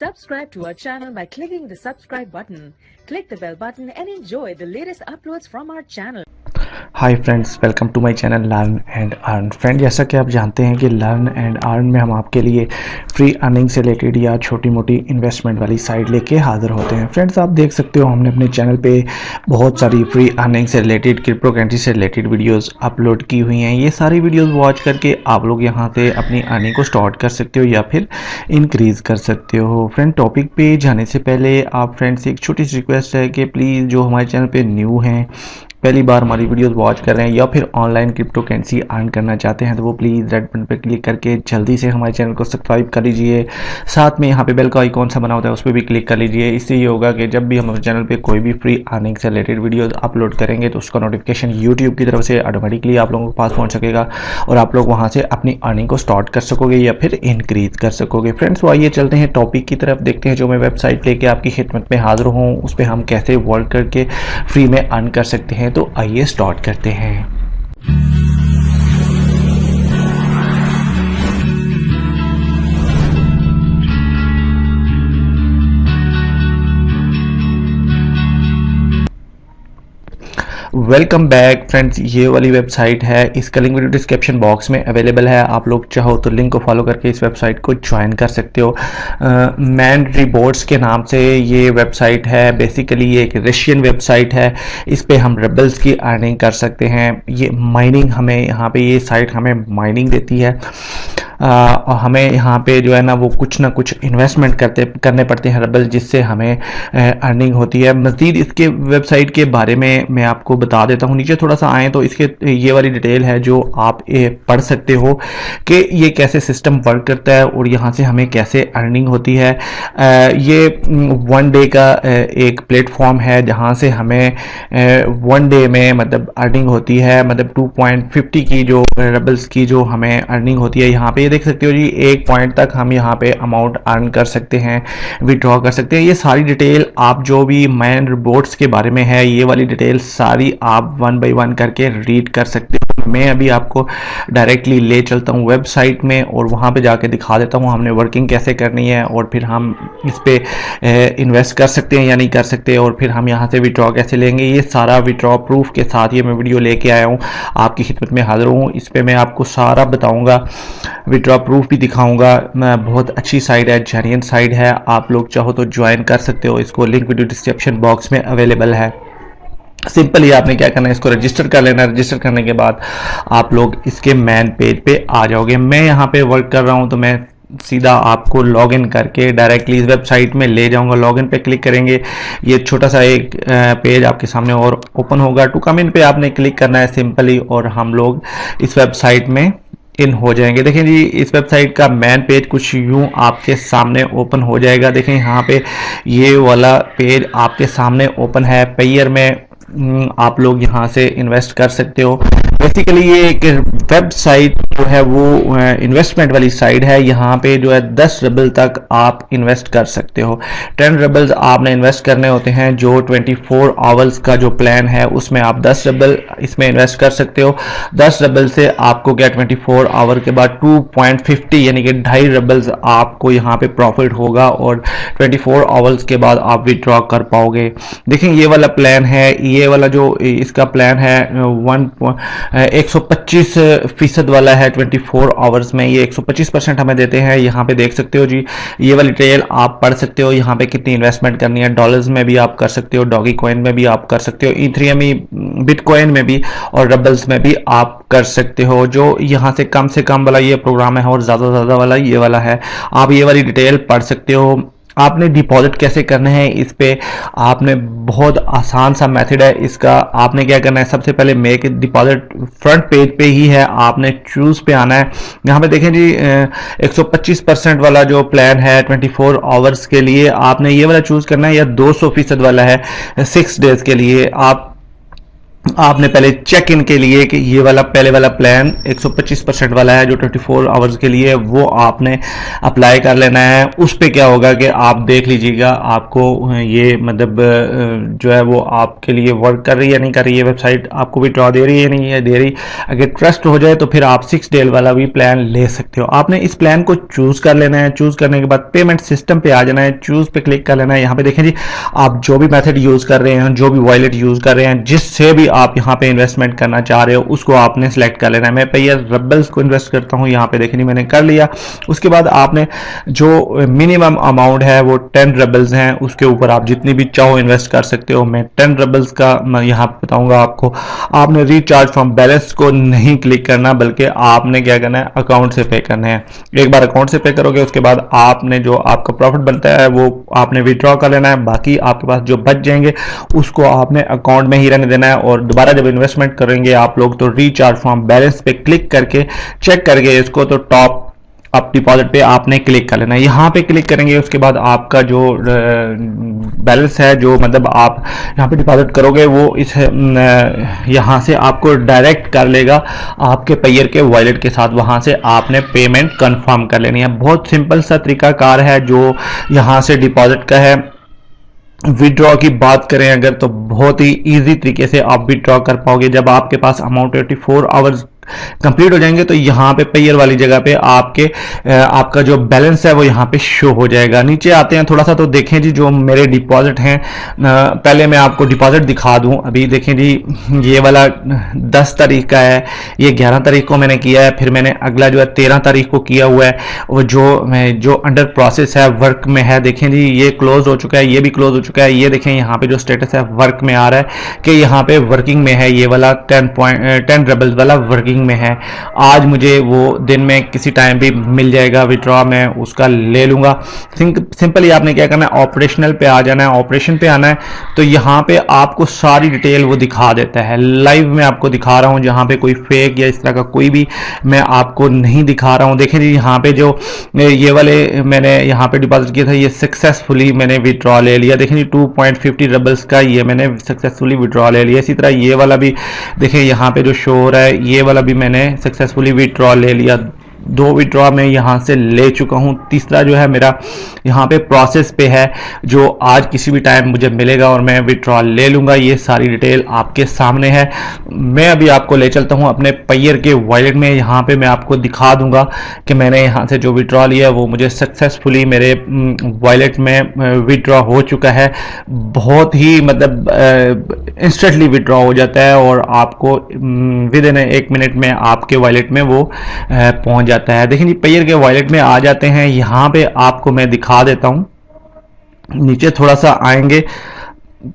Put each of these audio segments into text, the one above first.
Subscribe to our channel by clicking the subscribe button. Click the bell button and enjoy the latest uploads from our channel. Hi friends, welcome to my channel learn and earn. Friend, जैसा कि आप जानते हैं कि learn and earn में हम आपके लिए फ्री अर्निंग से रिलेटेड या छोटी मोटी इन्वेस्टमेंट वाली साइट लेके हाजिर होते हैं। फ्रेंड्स, आप देख सकते हो हमने अपने चैनल पे बहुत सारी फ्री अर्निंग से रिलेटेड, क्रिप्टो करेंसी से रिलेटेड वीडियोस अपलोड की हुई हैं। ये सारी वीडियोस वॉच करके आप लोग यहाँ से अपनी अर्निंग को स्टार्ट कर सकते हो या फिर इंक्रीज़ कर सकते हो। फ्रेंड, टॉपिक पे जाने से पहले आप फ्रेंड्स एक छोटी सी रिक्वेस्ट है कि प्लीज़ जो हमारे चैनल पे न्यू हैं, पहली बार हमारी वीडियोस वॉच कर रहे हैं या फिर ऑनलाइन क्रिप्टो करेंसी अर्न करना चाहते हैं तो वो प्लीज़ रेड बटन पर क्लिक करके जल्दी से हमारे चैनल को सब्सक्राइब कर लीजिए। साथ में यहाँ पे बेल का आइकॉन सा बना होता है, उस पर भी क्लिक कर लीजिए। इससे ये होगा कि जब भी हम हमारे चैनल पे कोई भी फ्री अर्निंग से रिलेटेड वीडियोस अपलोड करेंगे तो उसका नोटिफिकेशन यूट्यूब की तरफ से ऑटोमेटिकली आप लोगों के पास पहुँच सकेगा और आप लोग वहाँ से अपनी अर्निंग को स्टार्ट कर सकोगे या फिर इंक्रीज कर सकोगे। फ्रेंड्स, तो आइए चलते हैं टॉपिक की तरफ, देखते हैं जो मैं वेबसाइट लेके आपकी खिदमत में हाजिर हूँ उस पर हम कैसे वर्क करके फ्री में अर्न कर सकते हैं। तो आइए स्टार्ट करते हैं। वेलकम बैक फ्रेंड्स, ये वाली वेबसाइट है, इसका लिंक वीडियो डिस्क्रिप्शन बॉक्स में अवेलेबल है। आप लोग चाहो तो लिंक को फॉलो करके इस वेबसाइट को ज्वाइन कर सकते हो। मैन रिबोर्ड्स के नाम से ये वेबसाइट है। बेसिकली ये एक रशियन वेबसाइट है। इस पे हम रेबल्स की अर्निंग कर सकते हैं। ये माइनिंग, हमें यहाँ पे ये साइट हमें माइनिंग देती है और हमें यहाँ पे जो है ना वो कुछ ना कुछ इन्वेस्टमेंट करने पड़ते हैं रेबल, जिससे हमें अर्निंग होती है। मज़ीद इसके वेबसाइट के बारे में मैं आपको बता देता हूँ। नीचे थोड़ा सा आए तो इसके ये वाली डिटेल है जो आप पढ़ सकते हो कि ये कैसे सिस्टम वर्क करता है और यहाँ से हमें कैसे अर्निंग होती है। ये वन डे का एक प्लेटफॉर्म है जहाँ से हमें वन डे में मतलब अर्निंग होती है, मतलब 2.50 की जो रेबल्स की जो हमें अर्निंग होती है। यहाँ पे देख सकते हो जी, 1 पॉइंट तक हम यहाँ पे अमाउंट अर्न कर सकते हैं, विड्रॉ कर सकते हैं। ये सारी डिटेल आप जो भी मैन रिबोर्ड्स के बारे में है, ये वाली डिटेल सारी आप 1 बाय 1 करके रीड कर सकते हो। मैं अभी आपको डायरेक्टली ले चलता हूँ वेबसाइट में और वहाँ पे जाके दिखा देता हूँ हमने वर्किंग कैसे करनी है और फिर हम इस पे इन्वेस्ट कर सकते हैं या नहीं कर सकते और फिर हम यहाँ से विड्रॉ कैसे लेंगे। ये सारा विड्रॉ प्रूफ के साथ ये मैं वीडियो लेके आया हूँ, आपकी खिदमत में हाजिर हूँ। इस पे मैं आपको सारा बताऊँगा, विड्रॉ प्रूफ भी दिखाऊंगा। बहुत अच्छी साइट है, जेन्युइन साइट है। आप लोग चाहो तो ज्वाइन कर सकते हो इसको, लिंक वीडियो डिस्क्रिप्शन बॉक्स में अवेलेबल है। सिंपली आपने क्या करना है, इसको रजिस्टर कर लेना। रजिस्टर करने के बाद आप लोग इसके मेन पेज पे आ जाओगे। मैं यहाँ पे वर्क कर रहा हूँ तो मैं सीधा आपको लॉगिन करके डायरेक्टली इस वेबसाइट में ले जाऊंगा। लॉगिन पे क्लिक करेंगे, ये छोटा सा एक पेज आपके सामने और ओपन होगा। टू कम इन पे आपने क्लिक करना है सिंपली और हम लोग इस वेबसाइट में इन हो जाएंगे। देखें जी, इस वेबसाइट का मेन पेज कुछ यूं आपके सामने ओपन हो जाएगा। देखें यहाँ पे ये वाला पेज आपके सामने ओपन है। पेयर में आप लोग यहाँ से इन्वेस्ट कर सकते हो। बेसिकली ये एक वेबसाइट जो है वो इन्वेस्टमेंट वाली साइट है। यहाँ पे जो है 10 रेबल तक आप इन्वेस्ट कर सकते हो। 10 रेबल्स आपने इन्वेस्ट करने होते हैं। जो 24 आवर्स का जो प्लान है उसमें आप 10 रेबल इसमें इन्वेस्ट कर सकते हो। 10 रेबल से आपको क्या 24 आवर के बाद 2.50 यानी कि 2.5 रेबल्स आपको यहाँ पे प्रॉफिट होगा और 24 आवर्स के बाद आप विड्रॉ कर पाओगे। देखें ये वाला प्लान है, ये वाला जो इसका प्लान है 125% वाला है 24 आवर्स में। ये 125% हमें देते हैं। यहाँ पे देख सकते हो जी, ये वाली डिटेल आप पढ़ सकते हो। यहाँ पे कितनी इन्वेस्टमेंट करनी है, डॉलर्स में भी आप कर सकते हो, डॉगी कॉइन में भी आप कर सकते हो, इथेरियम, बिटकॉइन में भी और रेबल्स में भी आप कर सकते हो। जो यहाँ से कम वाला ये प्रोग्राम है और ज्यादा वाला ये वाला है। आप ये वाली डिटेल पढ़ सकते हो। आपने डिपॉजिट कैसे करना है इस पे, आपने बहुत आसान सा मेथड है इसका। आपने क्या करना है, सबसे पहले मेक डिपॉजिट फ्रंट पेज पे ही है, आपने चूज पे आना है। यहाँ पे देखें जी 125% वाला जो प्लान है 24 आवर्स के लिए, आपने ये वाला चूज करना है या 200% वाला है 6 डेज के लिए। आप आपने पहले चेक इन के लिए कि ये वाला पहले वाला प्लान 125% वाला है जो 24 आवर्स के लिए, वो आपने अप्लाई कर लेना है। उस पे क्या होगा कि आप देख लीजिएगा आपको ये मतलब जो है वो आपके लिए वर्क कर रही है नहीं कर रही है, वेबसाइट आपको भी ड्रॉ दे रही है नहीं है दे रही। अगर ट्रस्ट हो जाए तो फिर आप 6 डे वाला भी प्लान ले सकते हो। आपने इस प्लान को चूज कर लेना है। चूज करने के बाद पेमेंट सिस्टम पे आ जाना है, चूज पे क्लिक कर लेना है। यहाँ पे देखें जी, आप जो भी मेथड यूज कर रहे हैं, जो भी वॉलेट यूज कर रहे हैं, जिससे भी आप यहाँ पे इन्वेस्टमेंट करना चाह रहे हो उसको आपने सेलेक्ट कर लेना है। मैं पेयर रबल्स को इन्वेस्ट करता हूँ, यहाँ पे देखें मैंने कर लिया। उसके बाद आपने जो मिनिमम अमाउंट है वो 10 रबल्स हैं, उसके ऊपर आप जितनी भी चाहो इन्वेस्ट कर सकते हो। मैं 10 रबल्स का मैं यहाँ पे बताऊंगा आपको। आपने रिचार्ज फ्रॉम बैलेंस को नहीं क्लिक करना, बल्कि आपने क्या करना है, अकाउंट से पे करना है। एक बार अकाउंट से पे करोगे उसके बाद आपने जो आपका प्रॉफिट बनता है वो आपने विड्रॉ कर लेना है। बाकी आपके पास जो बच जाएंगे उसको आपने अकाउंट में ही रहने देना है। और दोबारा जब इन्वेस्टमेंट करेंगे आप लोग तो रिचार्ज फ्रॉम बैलेंस पे क्लिक करके चेक करके इसको तो टॉप अप डिपॉजिट पे आपने क्लिक कर लेना है। यहाँ पे क्लिक करेंगे उसके बाद आपका जो बैलेंस है, जो मतलब आप यहाँ पे डिपॉजिट करोगे वो इस यहाँ से आपको डायरेक्ट कर लेगा आपके पेयर के वॉलेट के साथ। वहाँ से आपने पेमेंट कंफर्म कर लेनी है। बहुत सिंपल सा तरीकाकार है जो यहाँ से डिपॉजिट का है। विड्रॉ की बात करें अगर तो बहुत ही इजी तरीके से आप विड्रॉ कर पाओगे। जब आपके पास अमाउंट 24 आवर्स कंप्लीट हो जाएंगे तो यहाँ पे पेयर वाली जगह पे आपका जो बैलेंस है वो यहाँ पे शो हो जाएगा। नीचे आते हैं थोड़ा सा तो देखें जी, जो मेरे डिपॉजिट हैं, पहले मैं आपको डिपॉजिट दिखा दूं। अभी देखें जी, ये वाला 10 तारीख का है, ये 11 तारीख को मैंने किया है, फिर मैंने अगला जो है 13 तारीख को किया हुआ है। और जो अंडर प्रोसेस है, वर्क में है, देखें जी ये क्लोज हो चुका है, ये भी क्लोज हो चुका है। ये देखें यहाँ पे जो स्टेटस है वर्क में आ रहा है कि यहाँ पे वर्किंग में है। ये वाला 10 रबल्स वाला वर्किंग में है। आज मुझे वो दिन में किसी टाइम भी मिल जाएगा विड्रॉ, मैं उसका ले लूंगा। सिंपली आपने क्या करना है, ऑपरेशनल पे आ जाना है। ऑपरेशन पे आना है तो यहाँ पे आपको सारी डिटेल वो दिखा देता है। लाइव में आपको दिखा रहा हूँ, जहाँ पे कोई फेक या इस तरह का कोई भी मैं आपको नहीं दिखा रहा हूँ। देखें जी, यहाँ पे जो ये वाले मैंने यहाँ पे डिपॉजिट किया था, ये सक्सेसफुली मैंने विड्रॉ ले लिया। देखें जी, 2.50 रबल्स का ये मैंने सक्सेसफुली विड्रॉ ले लिया। इसी तरह ये वाला भी देखें, यहाँ पे जो शो हो रहा है, ये वाला भी मैंने सक्सेसफुली विड्रॉ ले लिया। 2 विड्रॉ मैं यहां से ले चुका हूं। तीसरा जो है मेरा यहां पे प्रोसेस पे है, जो आज किसी भी टाइम मुझे मिलेगा और मैं विड्रॉ ले लूंगा। ये सारी डिटेल आपके सामने है। मैं अभी आपको ले चलता हूं अपने पेयर के वॉलेट में। यहां पे मैं आपको दिखा दूंगा कि मैंने यहां से जो विड्रॉ लिया वो मुझे सक्सेसफुली मेरे वॉलेट में विड्रॉ हो चुका है। बहुत ही मतलब इंस्टेंटली विड्रॉ हो जाता है और आपको विद इन 1 मिनट में आपके वॉलेट में वो पहुंच जाता है। देखिए जी, पेयर के वॉलेट में आ जाते हैं। यहां पे आपको मैं दिखा देता हूं। नीचे थोड़ा सा आएंगे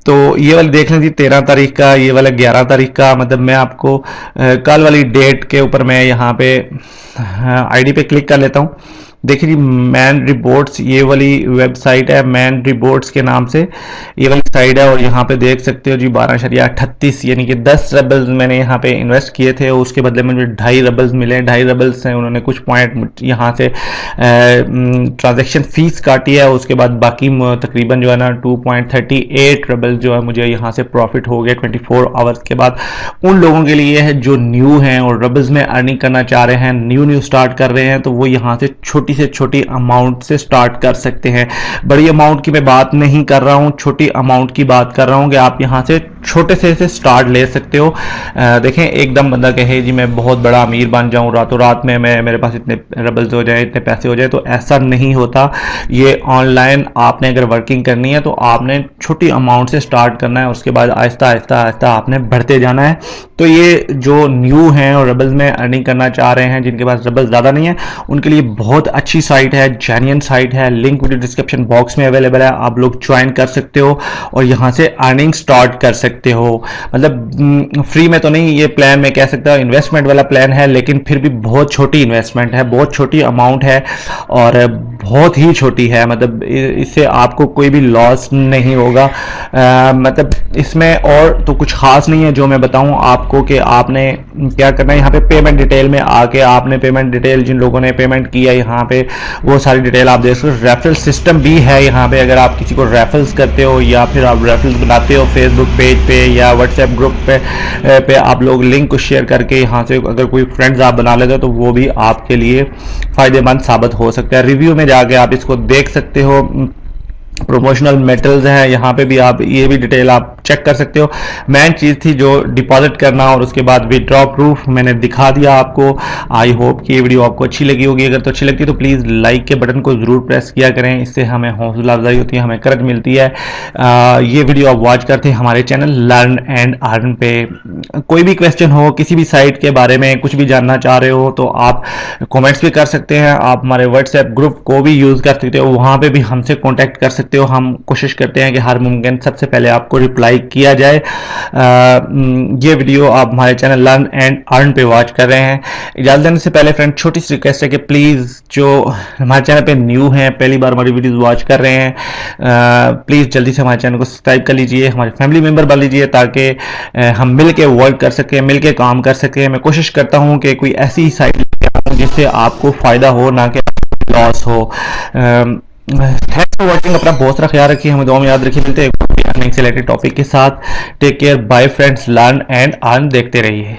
तो ये वाली देख लें जी, 13 तारीख का, ये वाला 11 तारीख का। मतलब मैं आपको कल वाली डेट के ऊपर मैं यहाँ पे आईडी पे क्लिक कर लेता हूँ। देखिए जी, मैन रिपोर्ट्स, ये वाली वेबसाइट है मैन रिपोर्ट्स के नाम से ये वाली साइट है। और यहाँ पे देख सकते हो जी 12.38 यानी कि 10 रबल्स मैंने यहाँ पे इन्वेस्ट किए थे। उसके बदले में मुझे 2.5 रबल्स मिले। 2.5 रबल्स से उन्होंने कुछ पॉइंट यहाँ से ट्रांजैक्शन फीस काटी है। उसके बाद बाकी तकरीबन जो है ना 2.38 रबल्स जो है मुझे यहाँ से प्रॉफिट हो गया 24 आवर्स के बाद। उन लोगों के लिए है जो न्यू हैं और रबल्स में अर्निंग करना चाह रहे हैं, न्यू स्टार्ट कर रहे हैं, तो वो यहाँ से छोटी से छोटी अमाउंट से स्टार्ट कर सकते हैं। बड़ी अमाउंट की मैं बात नहीं कर रहा हूं, छोटी अमाउंट की बात कर रहा हूं कि आप यहां से छोटे से स्टार्ट ले सकते हो। देखें, एकदम बंदा कहे जी मैं बहुत बड़ा अमीर बन जाऊं रातों रात में, मेरे पास इतने रबल्स हो जाए, इतने पैसे हो जाए, तो ऐसा नहीं होता। ये ऑनलाइन आपने अगर वर्किंग करनी है तो आपने छोटी अमाउंट से स्टार्ट करना है, उसके बाद आहिस्ता आहिस्ता आहिस्ता आपने बढ़ते जाना है। तो ये जो न्यू हैं और रबल्स में अर्निंग करना चाह रहे हैं, जिनके पास रबल्स ज़्यादा नहीं है, उनके लिए बहुत अच्छी साइट है, जेन्युइन साइट है। लिंक वीडियो डिस्क्रिप्शन बॉक्स में अवेलेबल है, आप लोग ज्वाइन कर सकते हो और यहाँ से अर्निंग स्टार्ट कर सकते हो। मतलब फ्री में तो नहीं, ये प्लान मैं कह सकता हूँ इन्वेस्टमेंट वाला प्लान है, लेकिन फिर भी बहुत छोटी इन्वेस्टमेंट है, बहुत छोटी अमाउंट है और बहुत ही छोटी है। मतलब इससे आपको कोई भी लॉस नहीं होगा। मतलब इसमें और तो कुछ खास नहीं है जो मैं बताऊं आपको कि आपने क्या करना है। यहाँ पे पेमेंट डिटेल में आके आपने पेमेंट डिटेल, जिन लोगों ने पेमेंट किया यहाँ पे वो सारी डिटेल आप देख सकते हो। रेफरल सिस्टम भी है यहाँ पे, अगर आप किसी को रेफरल्स करते हो या फिर आप रेफरल्स बनाते हो फेसबुक पेज पे या व्हाट्सएप ग्रुप पे आप लोग लिंक को शेयर करके यहाँ से अगर कोई फ्रेंड्स आप बना लेते हो तो वो भी आपके लिए फ़ायदेमंद साबित हो सकता है। रिव्यू में जाके आप इसको देख सकते हो, प्रोमोशनल मेटल्स हैं, यहाँ पे भी आप ये भी डिटेल आप चेक कर सकते हो। मेन चीज़ थी जो डिपॉजिट करना और उसके बाद विड्रॉ प्रूफ मैंने दिखा दिया आपको। आई होप कि ये वीडियो आपको अच्छी लगी होगी। अगर तो अच्छी लगती है तो प्लीज़ लाइक के बटन को ज़रूर प्रेस किया करें, इससे हमें हौसला अफजाई होती है, हमें करज मिलती है। ये वीडियो आप वॉच करते हैं हमारे चैनल लर्न एंड अर्न पे। कोई भी क्वेश्चन हो, किसी भी साइट के बारे में कुछ भी जानना चाह रहे हो तो आप कॉमेंट्स भी कर सकते हैं। आप हमारे व्हाट्सएप ग्रुप को भी यूज़ कर सकते हो, वहाँ पर भी हमसे कॉन्टैक्ट कर सकते हो। हम कोशिश करते हैं कि हर मुमकिन सबसे पहले आपको रिप्लाई किया जाए। ये वीडियो आप हमारे चैनल लर्न एंड अर्न पे वॉच कर रहे हैं। इजाजत देने से पहले फ्रेंड छोटी सी रिक्वेस्ट है कि प्लीज़ जो हमारे चैनल पे न्यू हैं, पहली बार हमारी वीडियोस वॉच कर रहे हैं, प्लीज़ जल्दी से हमारे चैनल को सब्सक्राइब कर लीजिए, हमारे फैमिली मेंबर बन लीजिए, ताकि हम मिल के वर्क कर सकें, मिल के काम कर सकें। मैं कोशिश करता हूँ कि कोई ऐसी साइट जिससे आपको फ़ायदा हो, ना कि लॉस हो। Thanks for watching. अपना बहुत सारा ख्याल रखिए, हमें दुआ में याद रखिए। मिलते हैं एक नए से रिलेटेड टॉपिक के साथ। Take care, bye friends. Learn and earn देखते रहिए।